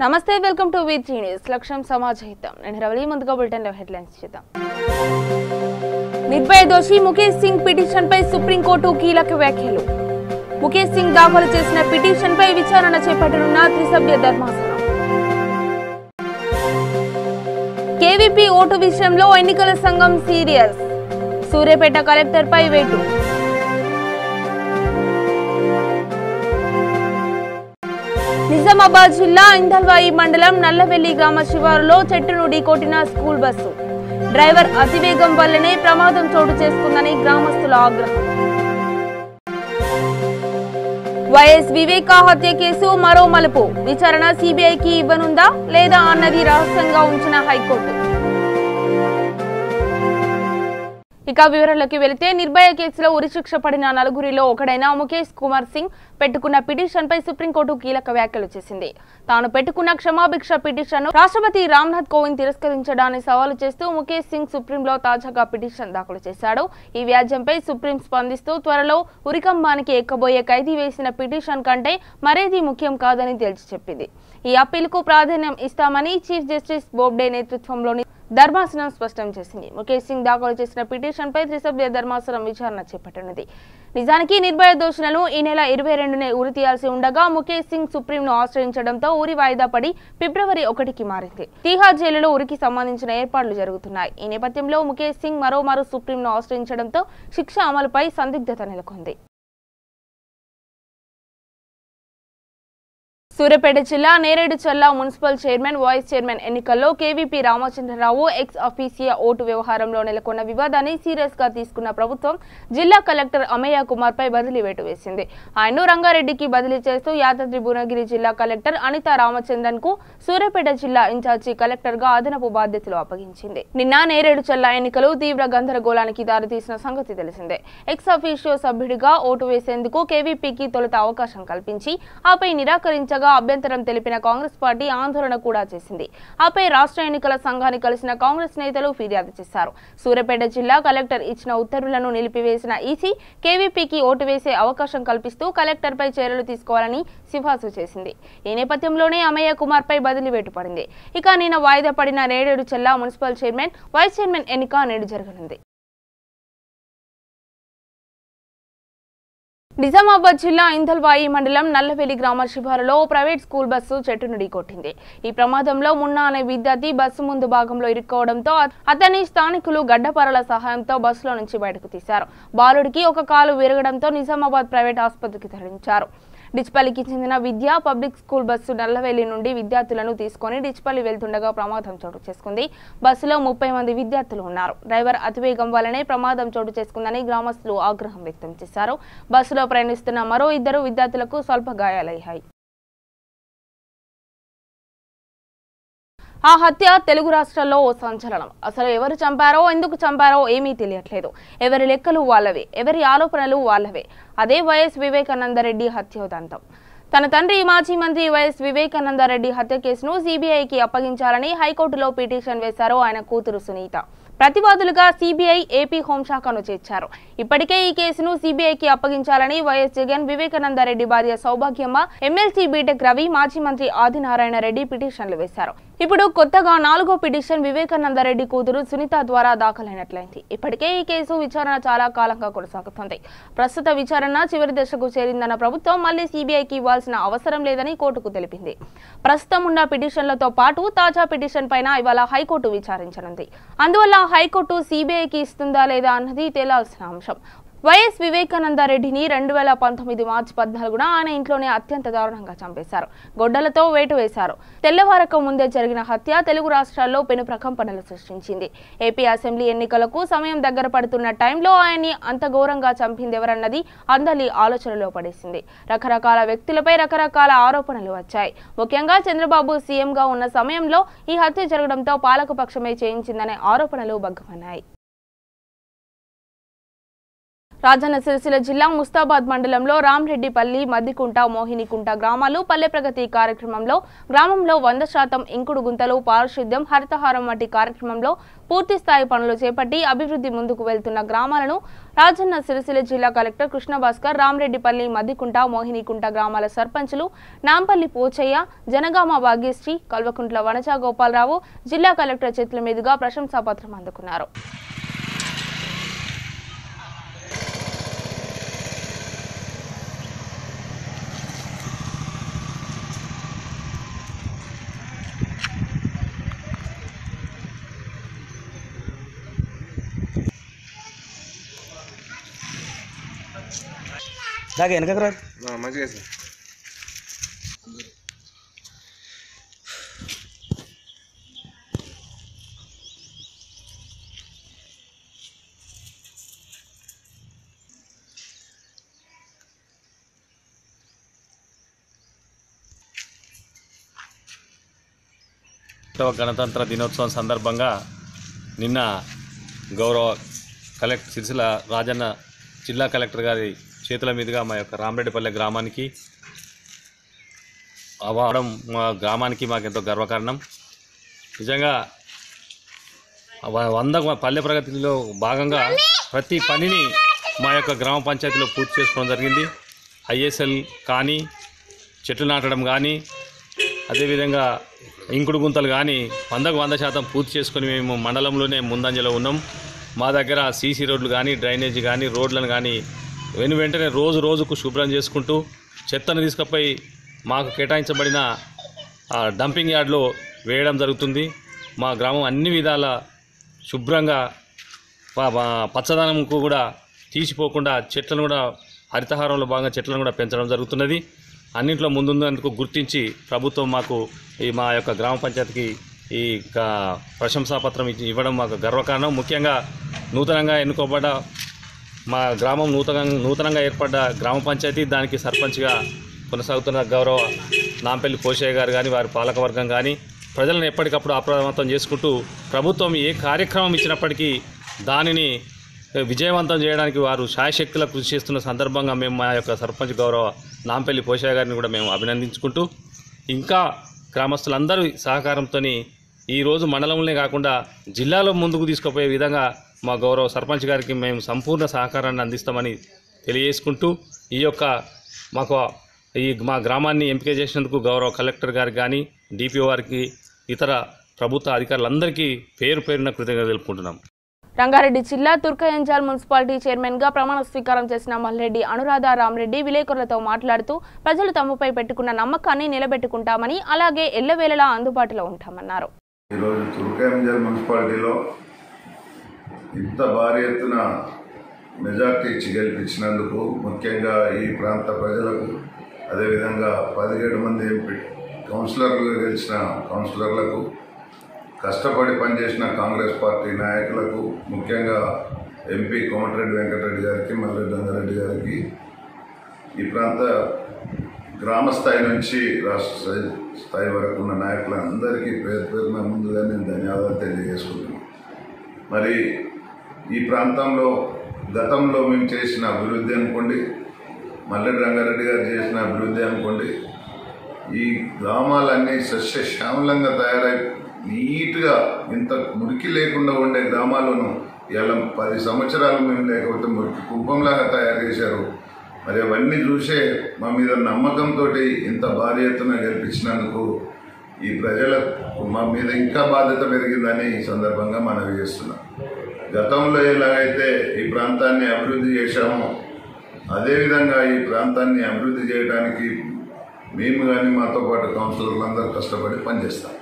నమస్తే welcome to V3 news లక్ష్యం సమాజహితం నేను రవలి ముందుగా బులెటిన్ లో హెడ్లైన్స్ చూద్దాం నిర్భయ దోషి ముఖేష్ సింగ్ పిటిషన్ పై సుప్రీం కోర్టు కీలక వ్యాఖ్యలు ముఖేష్ సింగ్ దాఖలు చేసిన పిటిషన్ పై విచారణ చేపట్టనున్న త్రిసభ్య ధర్మాసనం కేవీపీ ఓటు విషయంలో ఎన్నికల సంఘం సీరియస్ సూర్యాపేట కలెక్టర్ పై వేటు నిజామాబాద్ జిల్లా ఇందల్వాయి మండలం నల్లవెల్లి గ్రామ శివారులో చెట్టును ఢీకొట్టిన స్కూల్ బస్సు డ్రైవర్ అతివేగం వల్లనే ప్రమాదం చోటు చేసుకుందని గ్రామస్తుల ఆగ్రహం వైఎస్ వివేకా హత్య కేసు మరో మలుపు విచారణ సిబిఐకి ఇవ్వనుందా లేదా అన్నది రహస్యంగా ఉంచిన హైకోర్టు ఇక వివరాల్లోకి వెళితే నిర్భయ కేసులో ఉరిశిక్ష పడిన నలుగురిలో ఒకడైన ముఖేష్ కుమార్ సింగ్ పెట్టుకున్న పిటిషన్ పై సుప్రీంకోర్టు కీలక వ్యాఖ్యలు చేసింది. తాను పెట్టుకున్న క్షమాభిక్ష పిటిషన్ రాష్ట్రపతి రామ్నాథ్ కోవింద్ తిరస్కరించడాన్ని సవాలు చేస్తూ ముఖేష్ సింగ్ సుప్రీంలో తాజాగా పిటిషన్ దాఖలు చేశాడు. ఈ వ్యాజ్యంపై సుప్రీం స్పందిస్తూ త్వరలో ఉరికంబానికి ఎక్కబోయే ఖైదీ వేసిన పిటిషన్ కంటే మరేది ముఖ్యం కాదని తేల్చి చెప్పింది. ఈ అప్పీలుకు ప్రాధాన్యం ఇస్తామని చీఫ్ జస్టిస్ బోబ్డే నేతృత్వంలోని ధర్మాసనం స్పష్టం చేసింది. ముఖేష్ సింగ్ దాఖలు చేసిన పిటిషన్ పై త్రిసభ్య ధర్మాసనం విచారణ చేపట్టనుంది. నిజానికి నిర్భయ దోషులను ఈ నెల 22నే ఉరి తీయాల్సి ఉండగా ముఖేష్ సింగ్ సుప్రీంను ఆశ్రయించడంతో ఉరి వాయిదా పడి ఫిబ్రవరి 1కి మారింది. తీహార్ జైలులో ఉరికి సంబంధించిన ఏర్పాట్లు జరుగుతున్నాయి. ఈ నేపథ్యంలో ముఖేష్ సింగ్ మరోమారు సుప్రీంను ఆశ్రయించడంతో శిక్ష అమలుపై సందిగ్ధత నెలకొంది. సూర్యాపేట జిల్లా నేరేడుచల్ల మున్సిపల్ చైర్మన్ వైస్ చైర్మన్ ఎన్నికల్లో కేవీపీ రామచంద్రరావు ఎక్స్ అఫీసియా ఓటు వ్యవహారంలో నెలకొన్న వివాదాన్ని సీరియస్ గా తీసుకున్న ప్రభుత్వం జిల్లా కలెక్టర్ అమయ్య కుమార్ పై బదిలీ వేటు వేసింది. ఆయన్ను రంగారెడ్డికి బదిలీ చేస్తూ యాదాద్రి భువనగిరి జిల్లా కలెక్టర్ అనితా రామచంద్రన్ కు సూర్యాపేట జిల్లా ఇన్ఛార్జి కలెక్టర్ గా అదనపు బాధ్యతలు అప్పగించింది. నిన్న నేరేడుచల్ల ఎన్నికలు తీవ్ర గందరగోళానికి దారితీసిన సంగతి తెలిసిందే. ఎక్స్ అఫీషియో సభ్యుడిగా ఓటు వేసేందుకు కేవీపీకి తొలుత అవకాశం కల్పించి ఆపై నిరాకరించగా అభ్యంతరం తెలిపిన కాంగ్రెస్ పార్టీ ఆందోళన కూడా చేసింది. ఆపై రాష్ట్ర ఎన్నికల సంఘాన్ని కలిసిన కాంగ్రెస్ నేతలు ఫిర్యాదు చేశారు. సూర్యాపేట జిల్లా కలెక్టర్ ఇచ్చిన ఉత్తర్వులను నిలిపివేసిన ఈసీ కేవీపీకి ఓటు వేసే అవకాశం కల్పిస్తూ కలెక్టర్ పై చర్యలు తీసుకోవాలని సిఫార్సు చేసింది. ఈ నేపథ్యంలోనే అమయ్య కుమార్ పై బదిలీ వేటు పడింది. ఇక నిన్న వాయిదా పడిన నేరేడుచల్ల మున్సిపల్ చైర్మన్ వైస్ చైర్మన్ ఎన్నిక నేడు జరగనుంది. నిజామాబాద్ జిల్లా ఇందల్వాయి మండలం నల్లవెల్లి గ్రామ శివారులో ప్రైవేట్ స్కూల్ బస్సు చెట్టును ఢీకొట్టింది. ఈ ప్రమాదంలో మున్నా అనే విద్యార్థి బస్సు ముందు భాగంలో ఇరుక్కోవడంతో అతన్ని స్థానికులు గడ్డపారల సహాయంతో బస్సులో నుంచి బయటకు తీశారు. బాలుడికి ఒక కాలు విరగడంతో నిజామాబాద్ ప్రైవేట్ ఆసుపత్రికి తరలించారు. డిచ్పల్లికి చెందిన విద్యా పబ్లిక్ స్కూల్ బస్సు నల్లవెల్లి నుండి విద్యార్థులను తీసుకుని డిచ్పల్లి వెళ్తుండగా ప్రమాదం చోటు చేసుకుంది. బస్సులో 30 మంది విద్యార్థులు ఉన్నారు. డ్రైవర్ అతివేగం వల్లనే ప్రమాదం చోటు చేసుకుందని గ్రామస్తులు ఆగ్రహం వ్యక్తం చేశారు. బస్సులో ప్రయాణిస్తున్న మరో 2 విద్యార్థులకు స్వల్ప గాయాలయ్యాయి. ఆ హత్య తెలుగు రాష్ట్రాల్లో ఓ సంచలనం. అసలు ఎవరు చంపారో ఎందుకు చంపారో ఏమీ తెలియట్లేదు. ఎవరి లెక్కలు వాళ్ళవే, ఎవరి ఆరోపణలు వాళ్ళవే. అదే వైఎస్ వివేకానందరెడ్డి హత్యోదంతం. తన తండ్రి మాజీ మంత్రి వైఎస్ వివేకానందరెడ్డి హత్య కేసును సిబిఐకి అప్పగించాలని హైకోర్టులో పిటిషన్ వేశారు ఆయన కూతురు సునీత. ప్రతివాదులుగా సిబిఐ ఏపీ హోంశాఖను చేర్చారు. ఇప్పటికే ఈ కేసును సిబిఐకి అప్పగించాలని వైఎస్ జగన్, వివేకానందరెడ్డి భార్య సౌభాగ్యమ్మ, ఎమ్మెల్సీ బీటెక్ రవి, మాజీ మంత్రి ఆదినారాయణ రెడ్డి పిటిషన్లు వేశారు. ఇప్పుడు కొత్తగా 4వ పిటిషన్ వివేకానందరెడ్డి కూతురు సునీత ద్వారా దాఖలైనట్లయింది. ఇప్పటికే ఈ కేసు విచారణ చాలా కాలంగా కొనసాగుతోంది. ప్రస్తుత విచారణ చివరి దశకు చేరిందన్న ప్రభుత్వం మళ్లీ సిబిఐకి ఇవ్వాల్సిన అవసరం లేదని కోర్టుకు తెలిపింది. ప్రస్తుతం ఉన్న పిటిషన్లతో పాటు తాజా పిటిషన్ పైన ఇవాళ హైకోర్టు విచారించనుంది. అందువల్ల హైకోర్టు సిబిఐకి ఇస్తుందా లేదా అన్నది తేలాల్సిన అంశం. వైఎస్ వివేకానందరెడ్డిని 2019 మార్చి 14న ఆయన ఇంట్లోనే అత్యంత దారుణంగా చంపేశారు. గొడ్డలతో వేటు వేశారు. తెల్లవారక ముందే జరిగిన హత్య తెలుగు రాష్ట్రాల్లో పెను ప్రకంపనలు సృష్టించింది. ఏపీ అసెంబ్లీ ఎన్నికలకు సమయం దగ్గర పడుతున్న టైంలో ఆయన్ని అంత ఘోరంగా చంపిందెవరన్నది అందరి ఆలోచనలో పడేసింది. రకరకాల వ్యక్తులపై రకరకాల ఆరోపణలు వచ్చాయి. ముఖ్యంగా చంద్రబాబు సీఎంగా ఉన్న సమయంలో ఈ హత్య జరగడంతో పాలకపక్షమే చేయించిందనే ఆరోపణలు బగ్గుమన్నాయి. రాజన్న సిరిసిల్ల జిల్లా ముస్తాబాద్ మండలంలో రామరెడ్డిపల్లి, మద్దికుంట, మోహినికుంట గ్రామాలు పల్లె ప్రగతి కార్యక్రమంలో గ్రామంలో 100% ఇంకుడు గుంతలు, పారిశుద్ధ్యం, హరితహారం వంటి కార్యక్రమంలో పూర్తి స్థాయి పనులు చేపట్టి అభివృద్ధి ముందుకు వెళ్తున్న గ్రామాలను రాజన్న సిరిసిల్ల జిల్లా కలెక్టర్ కృష్ణభాస్కర్ రామరెడ్డిపల్లి, మద్దికుంట, మోహినికుంట గ్రామాల సర్పంచులు నాంపల్లి పోచయ్య, జనగామ భాగ్యశ్రీ, కల్వకుంట్ల వనజ గోపాలరావు జిల్లా కలెక్టర్ చేతుల మీదుగా ప్రశంసాపత్రం అందుకున్నారు. దాకా వెనకకు రా మంచిగా సార్. గణతంత్ర దినోత్సవం సందర్భంగా నిన్న గౌరవ సిరిసిల్ల రాజన్న జిల్లా కలెక్టర్ గారి చేతుల మీదుగా మా యొక్క రామరెడ్డిపల్లె గ్రామానికి అవ్వడం మా గ్రామానికి మాకెంతో గర్వకారణం. నిజంగా 100 పల్లె ప్రగతిలో భాగంగా ప్రతి పనిని మా యొక్క గ్రామ పంచాయతీలో పూర్తి చేసుకోవడం జరిగింది. ఐఎస్ఎల్ కానీ, చెట్లు నాటడం కానీ, అదేవిధంగా ఇంకుడు గుంతలు కానీ 100% పూర్తి చేసుకొని మేము మండలంలోనే ముందంజలో ఉన్నాం. మా దగ్గర సీసీ రోడ్లు కానీ, డ్రైనేజీ కానీ, రోడ్లను కానీ వెంటనే రోజుకు శుభ్రం చేసుకుంటూ చెత్తను తీసుకుపోయి మాకు కేటాయించబడిన డంపింగ్ యార్డ్లో వేయడం జరుగుతుంది. మా గ్రామం అన్ని విధాల శుభ్రంగా పచ్చదనంకు కూడా తీసిపోకుండా చెట్లను కూడా హరితహారంలో భాగంగా చెట్లను కూడా పెంచడం జరుగుతున్నది. అన్నింటిలో ముందున్నందుకు గుర్తించి ప్రభుత్వం మాకు మా యొక్క గ్రామ పంచాయతీకి ఈ ప్రశంసాపత్రం ఇవ్వడం మాకు గర్వకారణం. ముఖ్యంగా నూతనంగా ఎన్నుకోబడ్డ మా గ్రామం నూతనంగా ఏర్పడ్డ గ్రామ పంచాయతీ, దానికి సర్పంచ్గా కొనసాగుతున్న గౌరవ నాంపల్లి పోషయ్య గారు కానీ, వారి పాలకవర్గం కానీ ప్రజలను ఎప్పటికప్పుడు అప్రమత్తం చేసుకుంటూ ప్రభుత్వం ఏ కార్యక్రమం ఇచ్చినప్పటికీ దానిని విజయవంతం చేయడానికి వారు శాయశక్తుల కృషి చేస్తున్న సందర్భంగా మేము మా యొక్క సర్పంచ్ గౌరవ నాంపల్లి పోషయ్య గారిని కూడా మేము అభినందించుకుంటూ, ఇంకా గ్రామస్తులందరూ సహకారంతో ఈరోజు మండలంలో కాకుండా జిల్లాలో ముందుకు తీసుకుపోయే విధంగా మా గౌరవ సర్పంచ్ గారికి మేము సంపూర్ణ సహకారాన్ని అందిస్తామని తెలియజేసుకుంటూ, ఈ యొక్క మా గ్రామాన్ని ఎంపిక చేసినందుకు గౌరవ కలెక్టర్ గారికి కానీ, డిపిఓ వారికి, ఇతర ప్రభుత్వ అధికారులందరికీ పేరు పేరున కృతజ్ఞతలు తెలుపుకుంటున్నాం. రంగారెడ్డి జిల్లా తుర్కయంజాల్ మున్సిపాలిటీ చైర్మన్గా ప్రమాణ స్వీకారం చేసిన మల్రెడ్డి అనురాధ రామరెడ్డి విలేకరులతో మాట్లాడుతూ ప్రజలు తమపై పెట్టుకున్న నమ్మకాన్ని నిలబెట్టుకుంటామని, అలాగే ఎల్లవేళలా అందుబాటులో ఉంటామన్నారు. ఈరోజు తుర్కయంజాల్ మున్సిపాలిటీలో ఇంత భారీ ఎత్తున మెజార్టీ ఇచ్చి గెలిపించినందుకు ముఖ్యంగా ఈ ప్రాంత ప్రజలకు, అదేవిధంగా 17 మంది ఎంపీ కౌన్సిలర్లుగా గెలిచిన కౌన్సిలర్లకు, కష్టపడి పనిచేసిన కాంగ్రెస్ పార్టీ నాయకులకు, ముఖ్యంగా ఎంపీ కోమటిరెడ్డి వెంకటరెడ్డి గారికి, మల్రెడ్డి రంగారెడ్డి గారికి, ఈ ప్రాంత గ్రామ స్థాయి నుంచి రాష్ట్ర స్థాయి వరకు ఉన్న నాయకులందరికీ పేరున ముందుగా నేను ధన్యవాదాలు తెలియజేసుకుంటున్నాను. మరి ఈ ప్రాంతంలో గతంలో మేము చేసిన అభివృద్ధి అనుకోండి, మల్రెడ్డి రంగారెడ్డి గారు చేసిన అభివృద్ధి అనుకోండి, ఈ గ్రామాలన్నీ సస్యశ్యామలంగా తయారై నీట్గా ఇంత మురికి లేకుండా ఉండే గ్రామాలను ఇలా 10 సంవత్సరాలు మేము లేకపోతే మురికి కుంభంలాగా తయారు చేశారు. మరి అవన్నీ చూసే మా మీద నమ్మకంతో ఇంత భారీ ఎత్తున గెలిపించినందుకు ఈ ప్రజలకు మా మీద ఇంకా బాధ్యత పెరిగిందని ఈ సందర్భంగా మనవి చేస్తున్నాం. గతంలో ఎలాగైతే ఈ ప్రాంతాన్ని అభివృద్ధి చేశామో అదేవిధంగా ఈ ప్రాంతాన్ని అభివృద్ధి చేయడానికి మేము కానీ మాతో పాటు కౌన్సిలర్లందరూ కష్టపడి పనిచేస్తాం.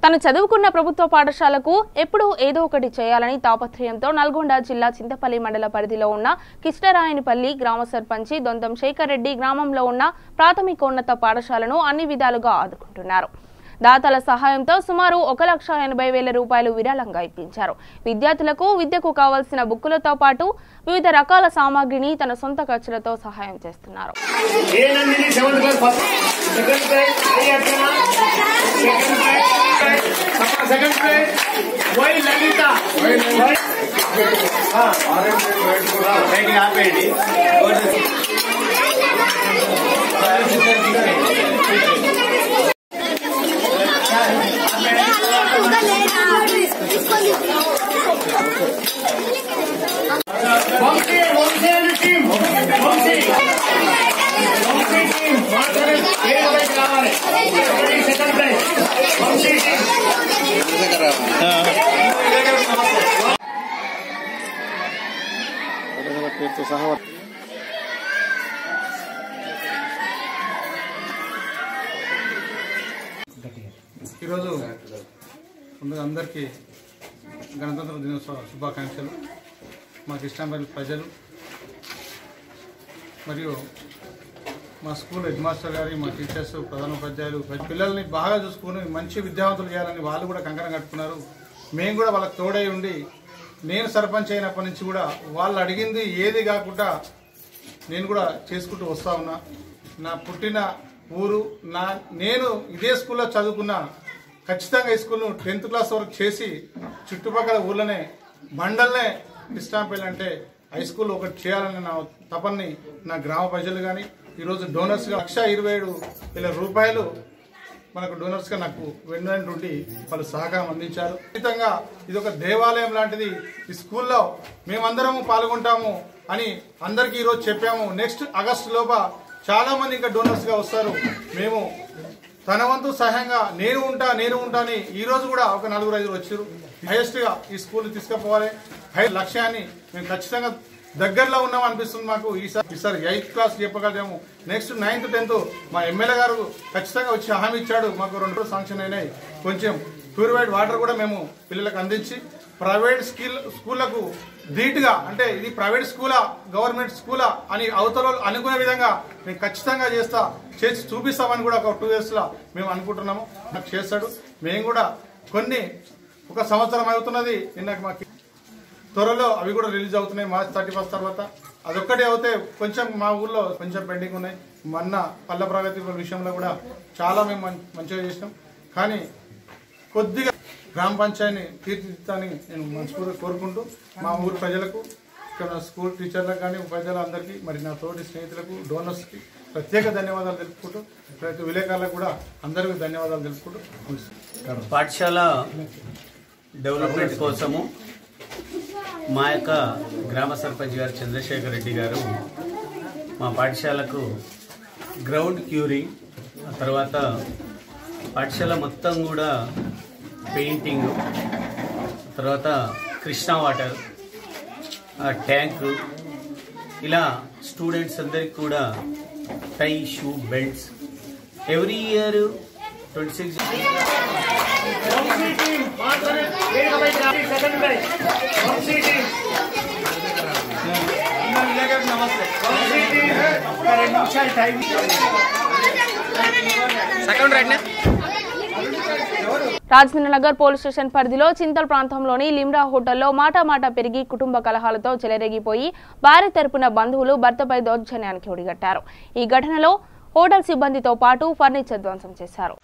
తను చదువుకున్న ప్రభుత్వ పాఠశాలకు ఎప్పుడూ ఏదో ఒకటి చేయాలని తాపత్రయంతో నల్గొండ జిల్లా చింతపల్లి మండల పరిధిలో ఉన్న కిష్టరాయనిపల్లి గ్రామ సర్పంచి దొంతం శేఖర్ రెడ్డి గ్రామంలో ఉన్న ప్రాథమికోన్నత పాఠశాలను అన్ని విధాలుగా ఆదుకుంటున్నారు. దాతల సహాయంతో సుమారు 1,80,000 రూపాయలు విరాళంగా ఇప్పించారు. విద్యార్థులకు విద్యకు కావాల్సిన బుక్కులతో పాటు వివిధ రకాల సామాగ్రిని తన సొంత ఖర్చులతో సహాయం చేస్తున్నారు. सेकंड प्लेस वही ललिता हाँ यहाँ पे ఈరోజు ముందుగా అందరికీ గణతంత్ర దినోత్సవ శుభాకాంక్షలు. మాకు ఇష్టమైన ప్రజలు మరియు మా స్కూల్ హెడ్ మాస్టర్ గారి, మా టీచర్స్, ప్రధానోపాధ్యాయులు పిల్లల్ని బాగా చూసుకుని మంచి విద్యావంతులు చేయాలని వాళ్ళు కూడా కంకణం కట్టుకున్నారు. మేము కూడా వాళ్ళకి తోడై ఉండి, నేను సర్పంచ్ అయినప్పటి నుంచి కూడా వాళ్ళు అడిగింది ఏది కాకుండా నేను కూడా చేసుకుంటూ వస్తా ఉన్నా. నా పుట్టిన ఊరు, నేను ఇదే స్కూల్లో చదువుకున్నా. ఖచ్చితంగా ఈ స్కూల్ను 10th క్లాస్ వరకు చేసి చుట్టుపక్కల ఊర్లనే మండలనే కృష్ణాపల్లి అంటే హై స్కూల్ ఒకటి చేయాలని నా తపన్ని నా గ్రామ ప్రజలు కానీ ఈరోజు డోనర్స్గా 1,27,000 రూపాయలు మనకు డోనర్స్గా నాకు వెన్నంటి నుండి వాళ్ళు సహకారం అందించారు. ఖచ్చితంగా ఇది ఒక దేవాలయం లాంటిది. ఈ స్కూల్లో మేమందరము పాల్గొంటాము అని అందరికీ ఈరోజు చెప్పాము. నెక్స్ట్ ఆగస్టు లోప చాలా మంది ఇంకా డోనర్స్గా వస్తారు. మేము తన వంతు సహాయంగా నేను ఉంటా అని ఈ రోజు కూడా ఒక 4-5 వచ్చారు. హైయెస్ట్గా ఈ స్కూల్ తీసుకుపోవాలి లక్ష్యాన్ని మేము ఖచ్చితంగా దగ్గరలో ఉన్నాం అనిపిస్తుంది మాకు. ఈసారి 8th class చెప్పగలిగాము. Next 9th 10th మా ఎమ్మెల్యే గారు ఖచ్చితంగా వచ్చి హామీ ఇచ్చాడు. మాకు 2 శాంక్షన్ అయినాయి. కొంచెం ప్యూరిఫైడ్ వాటర్ కూడా మేము పిల్లలకు అందించి ప్రైవేట్ స్కూళ్లకు ధీటుగా, అంటే ఇది ప్రైవేట్ స్కూలా గవర్నమెంట్ స్కూలా అని అవతల అనుకునే విధంగా మేము ఖచ్చితంగా చేసి చూపిస్తామని కూడా ఒక 2 yearsలో మేము అనుకుంటున్నాము. నాకు చేస్తాడు. మేము కూడా ఒక సంవత్సరం అవుతున్నది. నిన్నకు మాకు త్వరలో అవి కూడా రిలీజ్ అవుతున్నాయి March 31 తర్వాత. అదొక్కటి అవుతే కొంచెం మా ఊర్లో కొంచెం పెండింగ్ ఉన్నాయి. మొన్న పల్లె ప్రగతి విషయంలో కూడా చాలా మేము మంచిగా చేసినాం. కానీ కొద్దిగా గ్రామ పంచాయతీని తీర్చిదిద్దాలని నేను మనస్ఫూర్తిగా కోరుకుంటూ మా ఊరు ప్రజలకు, ఇక్కడ స్కూల్ టీచర్లకు కానీ ఉపాధ్యాయులందరికీ, మరి నా తోటి స్నేహితులకు, డోనర్స్కి ప్రత్యేక ధన్యవాదాలు తెలుపుకుంటూ, ప్రతి విలేకరులకు కూడా అందరికీ ధన్యవాదాలు తెలుపుకుంటూ పాఠశాల డెవలప్మెంట్ కోసము మా యొక్క గ్రామ సర్పంచ్ గారు చంద్రశేఖర్ రెడ్డి గారు మా పాఠశాలకు గ్రౌండ్ క్యూరింగ్, తర్వాత పాఠశాల మొత్తం కూడా పెయింటింగ్, తర్వాత కృష్ణా వాటర్ ట్యాంకు, ఇలా స్టూడెంట్స్ అందరికి కూడా tie, shoe, belts every year 26 Rajendra Nagar police station పరిధిలో చింతల్ ప్రాంతంలోని లిమ్రా హోటల్లో మాట పెరిగి కుటుంబ కలహాలతో చెలరేగిపోయి భార్య తరపున బంధువులు భర్తపై దౌర్జన్యానికి ఒడిగట్టారు. ఈ ఘటనలో హోటల్ సిబ్బందితో పాటు ఫర్నిచర్ ధ్వంసం చేశారు.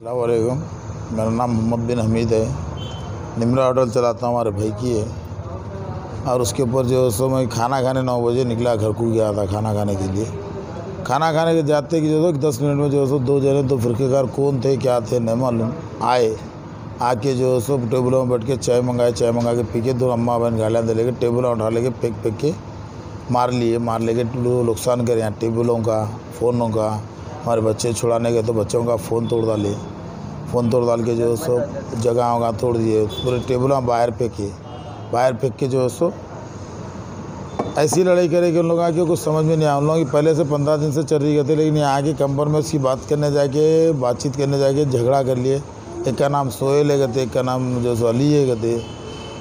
अस्सलामुअलैकुम, मेरा नाम मोहम्मद बिन हमीद है। निमरा होटल चलाता हूँ, हमारे भाई की है। और उसके ऊपर जो सो मैं खाना खाने 9 बजे निकला, घर को गया था खाना खाने के लिए। खाना खाने के जाते कि जो 10 मिनट में जो सो 2 जने तो फिरकेकार कौन थे क्या थे नहीं मालूम आए। आके जो सो टेबलों में बैठ के चाय मंगा के पी के 2 अम्मा बहन गालियाँ दे लेके टेबल उठा लेके फेंक के मार लेके नुकसान करे यहाँ टेबलों का, फ़ोनों का। हमारे बच्चे छुड़ाने गए तो बच्चों का फ़ोन तोड़ डाल के जो सो जगह तोड़ दिए, पूरे टेबलों बाहर फेंक के जो सो ऐसी लड़ाई करे कि उन लोगों के कुछ समझ में नहीं आया। उन लोगों की पहले से 15 दिन से चल रही थी, लेकिन यहाँ के कंपर में उसकी बातचीत करने जाके झगड़ा कर लिए। एक का नाम सोहेल है कहते, एक का नाम जो सो अली है कहते,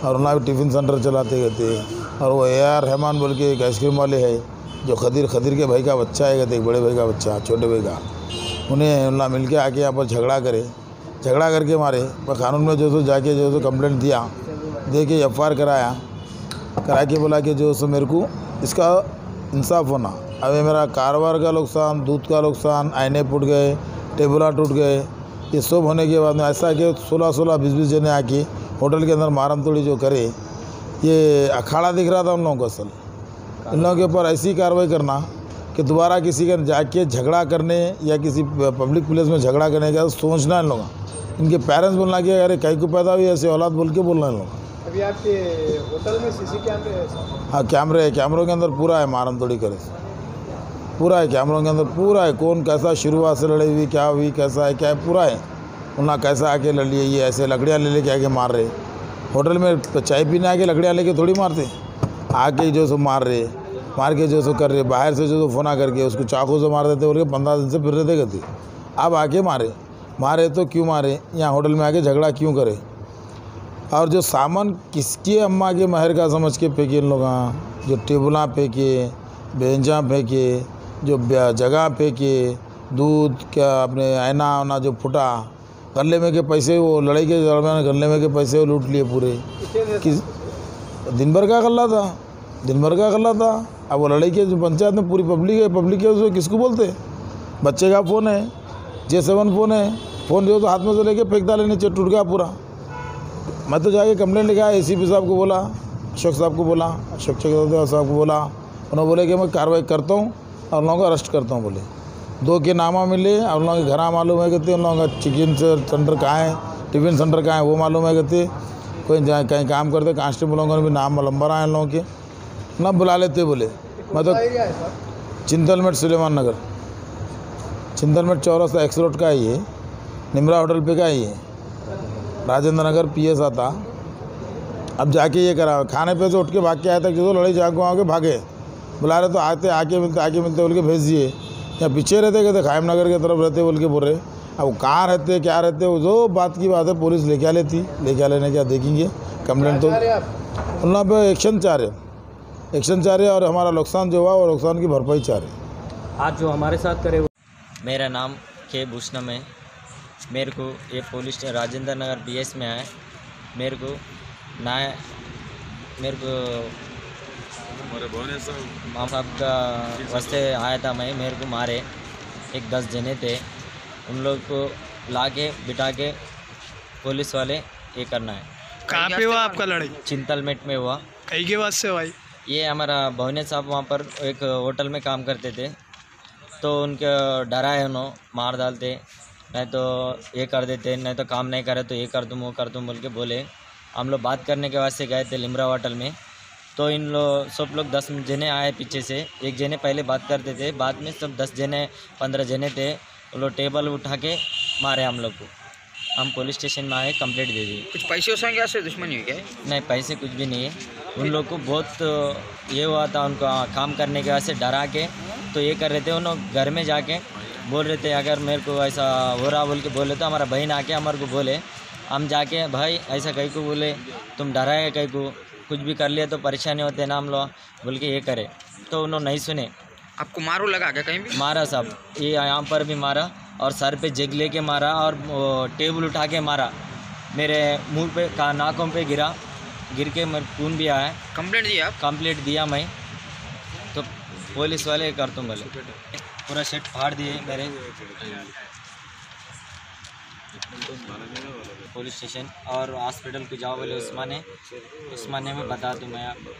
और उन्हें भी टिफ़िन सेंटर चलाते कहते। और वो AR रहमान बोल के एक आइसक्रीम वाले है जो खदीर के भाई का बच्चा है कहते, एक बड़े भाई का बच्चा, छोटे भाई का। उन्हें मिल के आके यहाँ पर झगड़ा करके मारे। पर कानून में जो सो जाके जो सो कंप्लेंट दिया, दे के FIR करा के बोला कि जो सो मेरे को इसका इंसाफ होना। अब ये मेरा कारोबार का नुकसान, दूध का नुकसान, आईने फूट गए, टेबला टूट गए, ये सब होने के बाद में ऐसा कि 16 20 जने आके होटल के अंदर मारम तोड़ी जो करे, ये अखाड़ा दिख रहा था उन लोगों को। असल इन लोगों के ऊपर ऐसी कार्रवाई करना कि दोबारा किसी का जाके झगड़ा करने या किसी पब्लिक प्लेस में झगड़ा करने का सोचना इन लोगों, इनके पेरेंट्स बोलना कि अरे कहीं को पैदा हुई ऐसे औलाद बोल के बोलना इन लोग। अभी आपके होटल में CC कैमरे है? हाँ कैमरों के अंदर पूरा है मारम तोड़ी करे, पूरा है कैमरों के अंदर, पूरा है। कौन कैसा शुरुआत से लड़ाई हुई, क्या हुई, कैसा है, क्या है, पूरा है। उन्हें कैसा आके लड़ लिए, ये ऐसे लकड़ियाँ ले आके मार रहे। होटल में चाय पीने आके लकड़ियाँ लेके थोड़ी मारते, आके जो सो मार रहे, मार के जो सो कर रहे। बाहर से जो सो फोना करके उसको चाकू से मार देते, बोल के 15 दिन से फिर रहे थे कहते। अब आके मारे तो क्यों मारे, यहाँ होटल में आके झगड़ा क्यों करे। और जो सामान किसके अम्मा के महर का समझ के फेंके इन लोग, जो टेबला फेंके, बेंचा फेंके, जो जगह फेंके, दूध क्या अपने आईना वाना जो फुटा, गले में के पैसे, वो लड़ाई के दरमियान गले में के पैसे वो लूट लिए पूरे। किस दिन भर का गल्ला था। अब वो लड़ाई के जो पंचायत में पूरी पब्लिक है उसको किसको बोलते। बच्चे का फ़ोन है, J7 फ़ोन है, फ़ोन जो तो हाथ में से लेके फेंक डाले, नीचे टूट गया पूरा। मैं तो जाके कंप्लेंट लिखा, ACP साहब को बोला, अशोक साहब को बोला, अशोक चक्रवर्ती साहब को बोला। उन्होंने बोले कि मैं कार्रवाई करता हूँ और उन लोगों को अरेस्ट करता हूँ। बोले 2 के नामा मिले और उन लोगों के घर मालूम है कहते, उन लोगों का चिकन सेंटर कहाँ है, टिफ़िन सेंटर कहाँ है वो मालूम है कहते। कोई जहाँ कहीं काम करते कांस्टेबलों का भी नाम लंबा है इन लोगों के, ना बुला लेते। बोले मैं तो चिंतलमेट सुलेमान नगर, चिंतलमेट चौरास्ता X रोड का है ये, निमरा होटल पे का है ये, राजेंद्र नगर PS आता। अब जाके ये करा, खाने पे से उठ के भाग के आया था, जो लड़ाई जाके आके भागे, बुला रहे तो आके मिलते बोल के भेज दिए। या पीछे रहते कहते खाइम नगर की तरफ रहते बोल के बोल रहे। अब वो कहाँ रहते क्या रहते, वो जो बात की बात है पुलिस लेके आ लेती, लेके आ लेने क्या देखेंगे। कंप्लेंट तो उन लोगों पर एक्शन चाह रहे और हमारा नुकसान जो हुआ वो नुकसान की भरपाई चाह रहे। आज जो हमारे साथ करे। मेरा नाम के भूषणम है। मेरे को ये पुलिस राजेंद्र नगर BS में आए। मेरे को माँ बाप का वास्ते आया था मैं। मेरे को मारे, एक 10 जने थे, उन लोग को ला के बिठा के पुलिस वाले ये करना है। कहाँ पे हुआ आपका लड़ाई? चिंतलमेट में हुआ। कई के बाद से हुआ? ये हमारा भवने साहब वहाँ पर एक होटल में काम करते थे, तो उनके डराए, उन्होंने मार डालते, नहीं तो ये कर देते, नहीं तो काम नहीं करे तो ये कर दूँ वो कर दूँ बोल के बोले। हम लोग बात करने के वास्ते गए थे लिमरा होटल में, तो इन लोग सब लोग 10 जने आए पीछे से। एक जने पहले बात करते थे, बाद में सब 10 जने 15 जने थे। वो लोग टेबल उठा के मारे हम लोग को। हम पुलिस स्टेशन में आए, कंप्लेंट दे दी। कुछ पैसे संख्या से दुश्मनी हुई क्या? नहीं, पैसे कुछ भी नहीं है। उन लोग को बहुत ये हुआ था, उनको काम करने के वास्ते डरा के तो ये कर रहे थे। उन लोग घर में जाके बोल रहे थे अगर मेरे को ऐसा हो रहा बोल के बोले तो हमारा बहन आके हमारे को बोले, हम जाके भाई ऐसा कहीं को बोले तुम डराए कहीं को, कुछ भी कर लिया तो परेशानी होते ना हम लोग बोल के ये करे, तो उन्होंने नहीं सुने। आपको मारो लगा क्या? कहीं भी मारा सब, ये यहाँ पर भी मारा और सर पे जग लेके मारा और टेबल उठा के मारा। मेरे मुंह पे नाकों पे गिर के मेरे खून भी आया। कंप्लेंट दिया आप? कंप्लेंट दिया मैं, तो पुलिस वाले कर तुम बोले, पूरा सेट फाड़ दिए मेरे। पुलिस स्टेशन और हॉस्पिटल को जाओ बोले उस्माने में बता दूँ मैं आपको।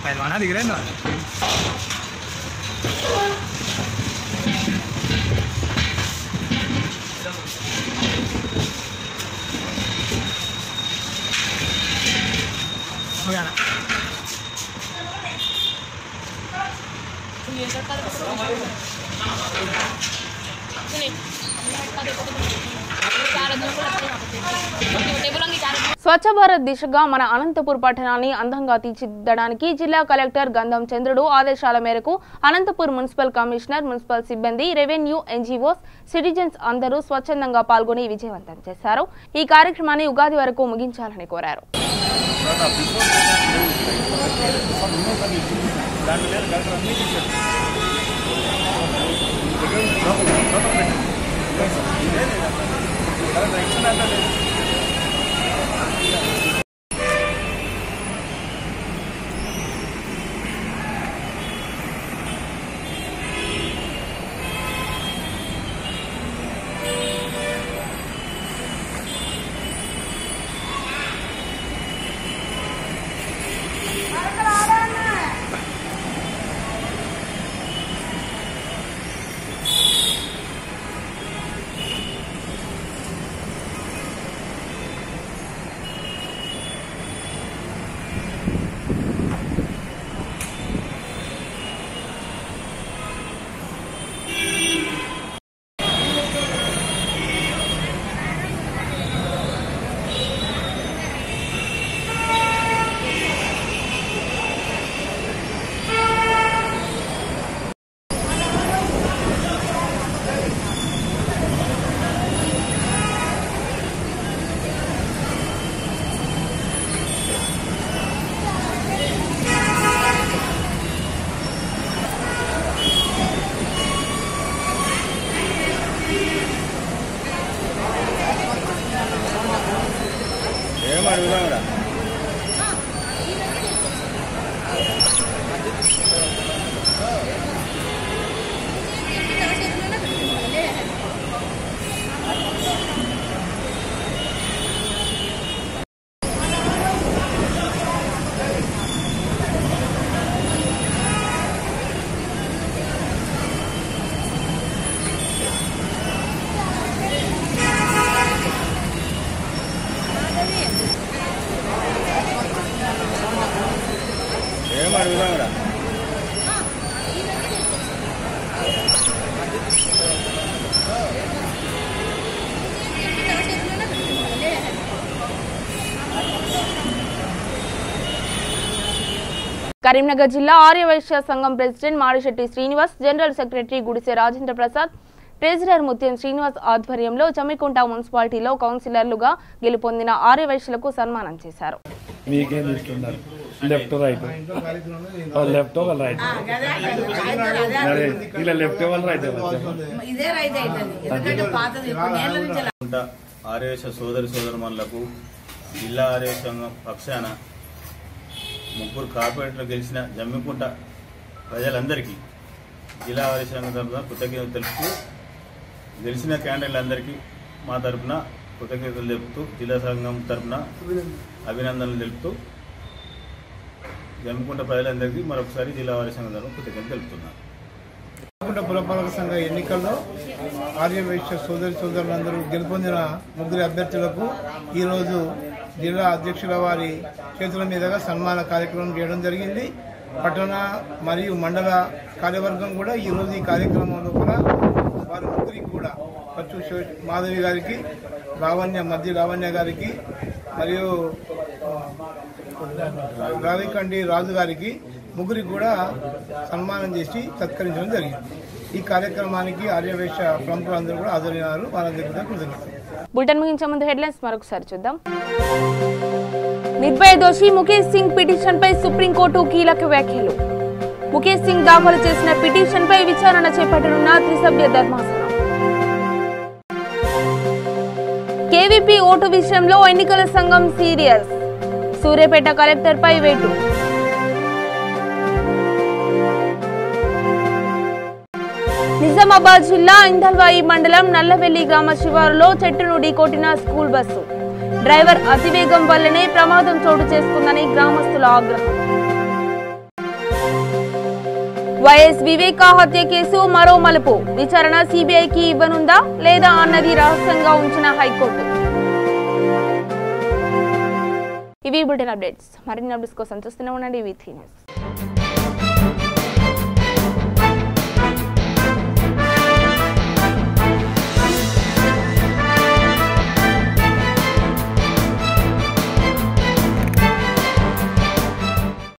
पहलवाना दिख रहे हैं ना। हो गया ना। స్వచ్ఛ భారత్ దిశగా మన అనంతపూర్ పట్టణాన్ని అందంగా తీర్చిదిద్దడానికి జిల్లా కలెక్టర్ గంధం చంద్రుడు ఆదేశాల మేరకు అనంతపూర్ మున్సిపల్ కమిషనర్, మున్సిపల్ సిబ్బంది, రెవెన్యూ, ఎన్జీఓస్, సిటిజన్స్ అందరూ స్వచ్ఛందంగా పాల్గొని విజయవంతం చేశారు. ఈ కార్యక్రమాన్ని ఉగాది వరకు ముగించాలని కోరారు. కరీంనగర్ జిల్లా ఆర్యవైశ్య సంఘం president Madishetti Srinivas, general secretary గుడిసె రాజేంద్ర ప్రసాద్, ట్రెజరర్ ముత్యం శ్రీనివాస్ ఆధ్వర్యంలో జమ్మికుంట మున్సిపాలిటీలో కౌన్సిలర్లుగా గెలుపొందిన ఆర్యవైశ్యులకు సన్మానం చేశారు. ఆర్యవైశ్య సోదరి సోదరుమణులకు జిల్లా ఆర్యవైశ్య సంఘం పక్షాన ముగ్గురు కార్పొరేటర్లు గెలిచిన జమ్మికుంట ప్రజలందరికీ జిల్లా ఆర్యవైశ్య సంఘం తరఫున కృతజ్ఞతలు తెలుపుతూ గెలిచిన క్యాండిడేట్లందరికీ మా తరఫున కృతజ్ఞతలు తెలుపుతూ జిల్లా సంఘం తరఫున అభినందనలు తెలుపుతూ జమ్మికుంట ప్రజలందరికీ మరొకసారి జిల్లా వారి సంఘం తరఫున కృతజ్ఞతలు తెలుపుతున్నాను. జమ్మికుంట పురపాలక సంఘ ఎన్నికల్లో ఆర్యవైశ్య సోదరులందరూ గెలుపొందిన ముగ్గురు అభ్యర్థులకు ఈరోజు జిల్లా అధ్యక్షుల వారి చేతుల మీదుగా సన్మాన కార్యక్రమం చేయడం జరిగింది. పట్టణ మరియు మండల కార్యవర్గం కూడా ఈరోజు ఈ కార్యక్రమంలో కూడా వారి ముగ్గురికి కూడా పచ్చు మాధవి గారికి, మధ్య లావణ్య గారికి మరియు రావికండి రాజు గారికి ముగ్గురికి కూడా సన్మానం చేసి సత్కరించడం జరిగింది. ఈ కార్యక్రమానికి ఆర్యవేశ ప్రముఖులందరూ కూడా హాజరైనారు. వారందరికీ కూడా కృతజ్ఞతలు. బులెటిన్ ముగించే ముందు హెడ్లైన్స్ మరొకసారి చూద్దాం. నిర్భయ దోషి ముఖేష్ సింగ్ పిటిషన్ పై సుప్రీంకోర్టు కీలక వ్యాఖ్యలు. ముఖేష్ సింగ్ దాఖలు చేసిన పిటిషన్ పై విచారణ చేపట్టనున్న త్రిసభ్య ధర్మాసనం. కేవీపీ ఓటు విషయంలో ఎన్నికల సంఘం సీరియస్. సూర్యాపేట కలెక్టర్ పై వేటు. నిజామాబాద్ జిల్లా ఇందల్వాయి మండలం నల్లవెల్లి గ్రామ శివారులో చెట్టును ఢీకొట్టిన స్కూల్ బస్సు. డ్రైవర్ అతివేగం వల్లనే ప్రమాదం చోటు చేసుకుందని గ్రామస్తుల ఆగ్రహం. వైఎస్ వివేక హత్య కేసు మరో మలుపు. విచారణ సిబిఐకి ఇవ్వనుందా లేదా అన్నది రహస్యంగా ఉంచిన హైకోర్టు. ఇవి బులెటిన్ అప్డేట్స్. మరిన్ని అప్డేట్స్ కోసం చూస్తూనే ఉండండి V3 News.